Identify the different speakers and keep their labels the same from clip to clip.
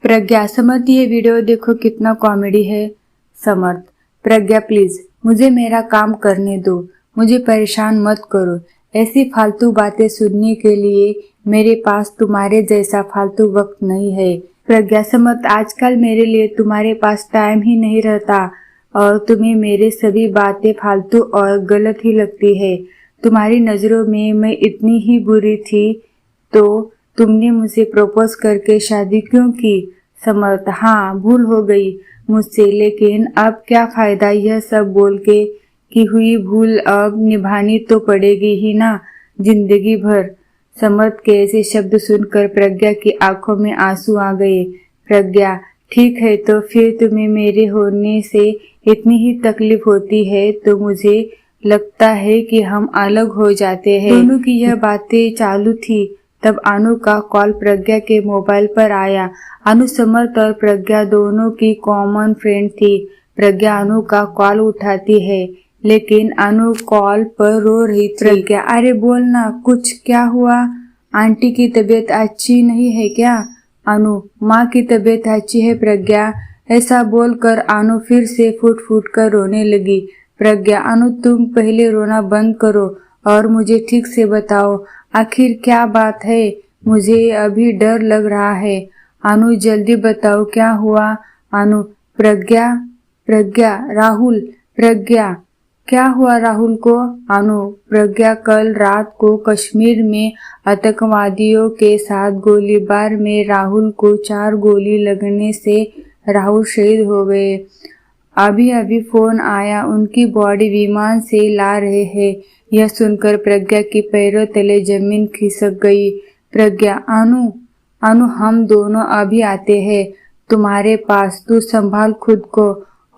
Speaker 1: प्रज्ञा, समर्थ ये वीडियो देखो कितना कॉमेडी है। समर्थ, प्रज्ञा प्लीज मुझे मेरा काम करने दो, मुझे परेशान मत करो। ऐसी फालतू बातें सुनने के लिए मेरे पास तुम्हारे जैसा फालतू वक्त नहीं है। प्रज्ञा, समर्थ आजकल मेरे लिए तुम्हारे पास टाइम ही नहीं रहता और तुम्हें मेरे सभी बातें फालतू और गलत ही लगती है। तुम्हारी नजरों में मैं इतनी ही बुरी थी तो तुमने मुझे प्रपोज करके शादी क्यों की? समर्थ, हाँ भूल हो गई मुझसे, लेकिन अब क्या फायदा यह सब बोल के कि हुई भूल अब निभानी तो पड़ेगी ही ना जिंदगी भर। समर्थ के ऐसे शब्द सुनकर प्रज्ञा की आंखों में आंसू आ गए। प्रज्ञा, ठीक है तो फिर तुम्हें मेरे होने से इतनी ही तकलीफ होती है तो मुझे लगता है कि हम अलग हो जाते हैं। दोनों की यह बातें चालू थी तब अनु का कॉल प्रज्ञा के मोबाइल पर आया। अनु समर्थ और प्रज्ञा दोनों की कॉमन फ्रेंड थी। प्रज्ञा अनु का कॉल उठाती है लेकिन अनु कॉल पर रो रही थी। प्रज्ञा, अरे बोल ना, कुछ क्या हुआ? आंटी की तबीयत अच्छी नहीं है क्या? अनु, माँ की तबीयत अच्छी है प्रज्ञा। ऐसा बोलकर अनु फिर से फूट फूट कर रोने लगी। प्रज्ञा, अनु तुम पहले रोना बंद करो और मुझे ठीक से बताओ आखिर क्या बात है, मुझे अभी डर लग रहा है। अनु, जल्दी बताओ क्या हुआ? अनु, प्रज्ञा प्रज्ञा राहुल, प्रज्ञा क्या हुआ राहुल को? अनु, प्रज्ञा कल रात को कश्मीर में आतंकवादियों के साथ गोलीबार में राहुल को 4 गोली लगने से राहुल शहीद हो गए। अभी अभी फोन आया, उनकी बॉडी विमान से ला रहे हैं। यह सुनकर प्रज्ञा की पैरों तले जमीन खिसक गई। प्रज्ञा, अनु हम दोनों अभी आते हैं तुम्हारे पास, तू संभाल खुद को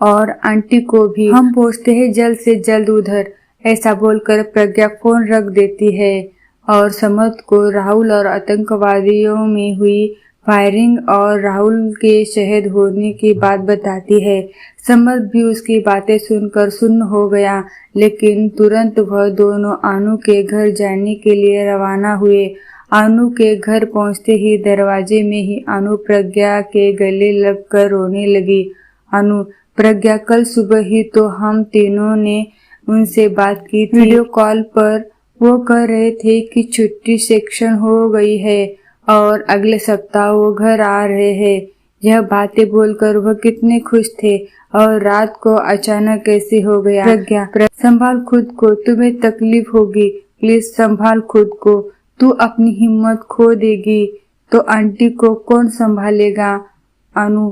Speaker 1: और आंटी को भी, हम पहुंचते हैं जल्द से जल्द उधर। ऐसा बोलकर प्रज्ञा फोन रख देती है और समर्थ को राहुल और आतंकवादियों में हुई फायरिंग और राहुल के शहीद होने की बात बताती है। समर्थ भी उसकी बातें सुनकर सुन्न हो गया, लेकिन तुरंत वह दोनों अनु के घर जाने के लिए रवाना हुए। अनु के घर पहुंचते ही दरवाजे में ही अनु प्रज्ञा के गले लगकर रोने लगी। अनु, प्रज्ञा कल सुबह ही तो हम तीनों ने उनसे बात की थी वीडियो कॉल पर। वो कह रहे थे कि छुट्टी सेक्शन हो गई है और अगले सप्ताह वो घर आ रहे हैं। यह बातें बोलकर वह कितने खुश थे और रात को अचानक कैसे हो गया। प्रज्ञा, संभाल खुद को, तुम्हें तकलीफ होगी, प्लीज संभाल खुद को। तू अपनी हिम्मत खो देगी तो आंटी को कौन संभालेगा? अनु,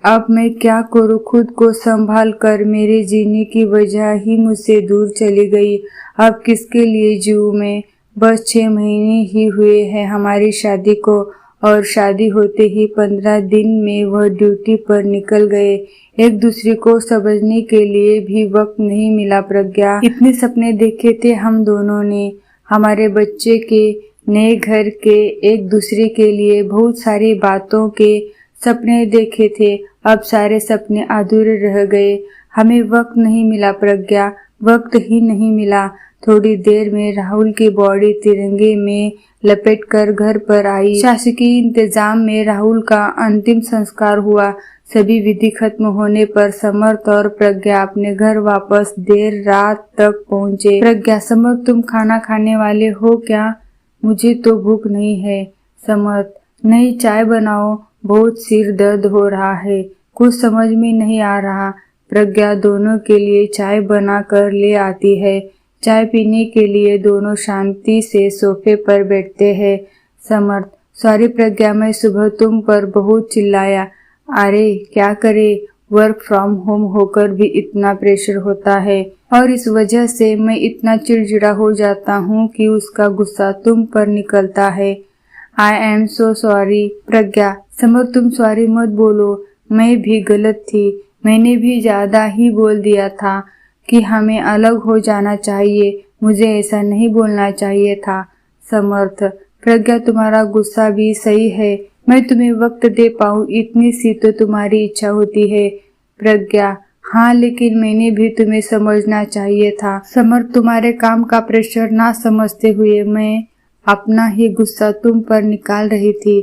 Speaker 1: अब मैं क्या करूं? खुद को संभाल कर मेरे जीने की वजह ही मुझसे दूर चली गई। अब किसके लिए जीऊं मैं? बस 6 महीने ही हुए हैं हमारी शादी को और शादी होते ही 15 दिन में वह ड्यूटी पर निकल गए। एक दूसरे को समझने के लिए भी वक्त नहीं मिला। प्रज्ञा, इतने सपने देखे थे हम दोनों ने, हमारे बच्चे के, नए घर के, एक दूसरे के लिए बहुत सारी बातों के सपने देखे थे। अब सारे सपने अधूरे रह गए। हमें वक्त नहीं मिला प्रज्ञा, वक्त ही नहीं मिला। थोड़ी देर में राहुल की बॉडी तिरंगे में लपेटकर घर पर आई। शासकीय इंतजाम में राहुल का अंतिम संस्कार हुआ। सभी विधि खत्म होने पर समर्थ और प्रज्ञा अपने घर वापस देर रात तक पहुंचे। प्रज्ञा, समर्थ तुम खाना खाने वाले हो क्या? मुझे तो भूख नहीं है। समर्थ, नहीं चाय बनाओ, बहुत सिर दर्द हो रहा है, कुछ समझ में नहीं आ रहा। प्रज्ञा दोनों के लिए चाय बना कर ले आती है। चाय पीने के लिए दोनों शांति से सोफे पर बैठते हैं। समर्थ, सॉरी प्रज्ञा, मैं सुबह तुम पर बहुत चिल्लाया। अरे क्या करे, वर्क फ्रॉम होम होकर भी इतना प्रेशर होता है और इस वजह से मैं इतना चिड़चिड़ा हो जाता हूँ कि उसका गुस्सा तुम पर निकलता है। I am so sorry. प्रज्ञा, समर्थ तुम सॉरी मत बोलो, मैं भी गलत थी, मैंने भी ज्यादा ही बोल दिया था कि हमें अलग हो जाना चाहिए, मुझे ऐसा नहीं बोलना चाहिए था। समर्थ, प्रज्ञा तुम्हारा गुस्सा भी सही है, मैं तुम्हें वक्त दे पाऊँ इतनी सी तो तुम्हारी इच्छा होती है। प्रज्ञा, हाँ लेकिन मैंने भी तुम्हें समझना चाहिए था। समर्थ, तुम्हारे काम का प्रेशर ना समझते हुए मैं अपना ही गुस्सा तुम पर निकाल रही थी।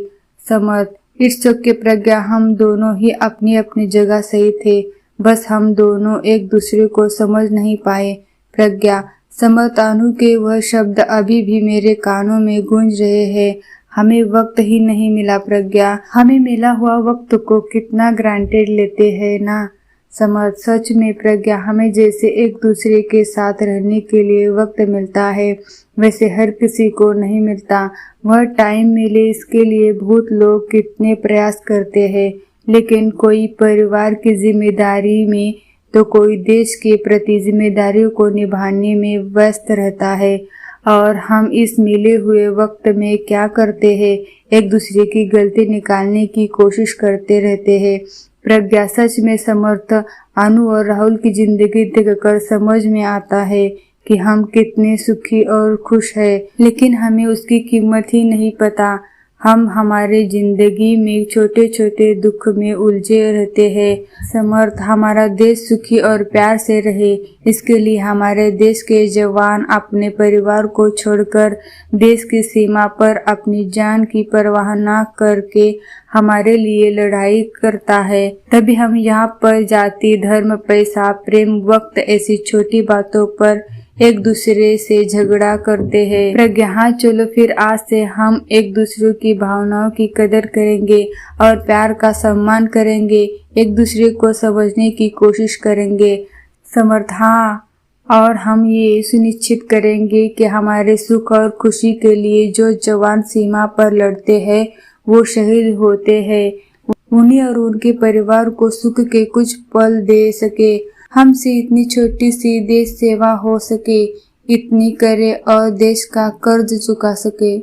Speaker 1: समर्थ, इट्स ओके प्रज्ञा, हम दोनों ही अपनी अपनी जगह सही थे, बस हम दोनों एक दूसरे को समझ नहीं पाए। प्रज्ञा, समर्थ अनु के वह शब्द अभी भी मेरे कानों में गूंज रहे हैं। हमें वक्त ही नहीं मिला प्रज्ञा, हमें मिला हुआ वक्त को कितना ग्रांटेड लेते हैं ना। समर्थ, सच में प्रज्ञा, हमें जैसे एक दूसरे के साथ रहने के लिए वक्त मिलता है वैसे हर किसी को नहीं मिलता। वह टाइम मिले इसके लिए बहुत लोग कितने प्रयास करते हैं, लेकिन कोई परिवार की जिम्मेदारी में तो कोई देश के प्रति जिम्मेदारियों को निभाने में व्यस्त रहता है। और हम इस मिले हुए वक्त में क्या करते हैं, एक दूसरे की गलती निकालने की कोशिश करते रहते हैं। प्रज्ञा, सच में समर्थ, अनु और राहुल की जिंदगी देखकर समझ में आता है कि हम कितने सुखी और खुश हैं, लेकिन हमें उसकी कीमत ही नहीं पता। हम हमारे जिंदगी में छोटे छोटे दुख में उलझे रहते हैं। समर्थ, हमारा देश सुखी और प्यार से रहे, इसके लिए हमारे देश के जवान अपने परिवार को छोड़कर देश की सीमा पर अपनी जान की परवाह न करके हमारे लिए लड़ाई करता है। तभी हम यहाँ पर जाति, धर्म, पैसा, प्रेम, वक्त ऐसी छोटी बातों पर एक दूसरे से झगड़ा करते हैं। प्रज्ञा, हाँ चलो फिर आज से हम एक दूसरे की भावनाओं की कदर करेंगे और प्यार का सम्मान करेंगे, एक दूसरे को समझने की कोशिश करेंगे। समर्थ, हाँ, और हम ये सुनिश्चित करेंगे कि हमारे सुख और खुशी के लिए जो जवान सीमा पर लड़ते हैं वो शहीद होते हैं, उन्हें और उनके परिवार को सुख के कुछ पल दे सके। हमसे इतनी छोटी सी देश सेवा हो सके, इतनी करे और देश का कर्ज चुका सके।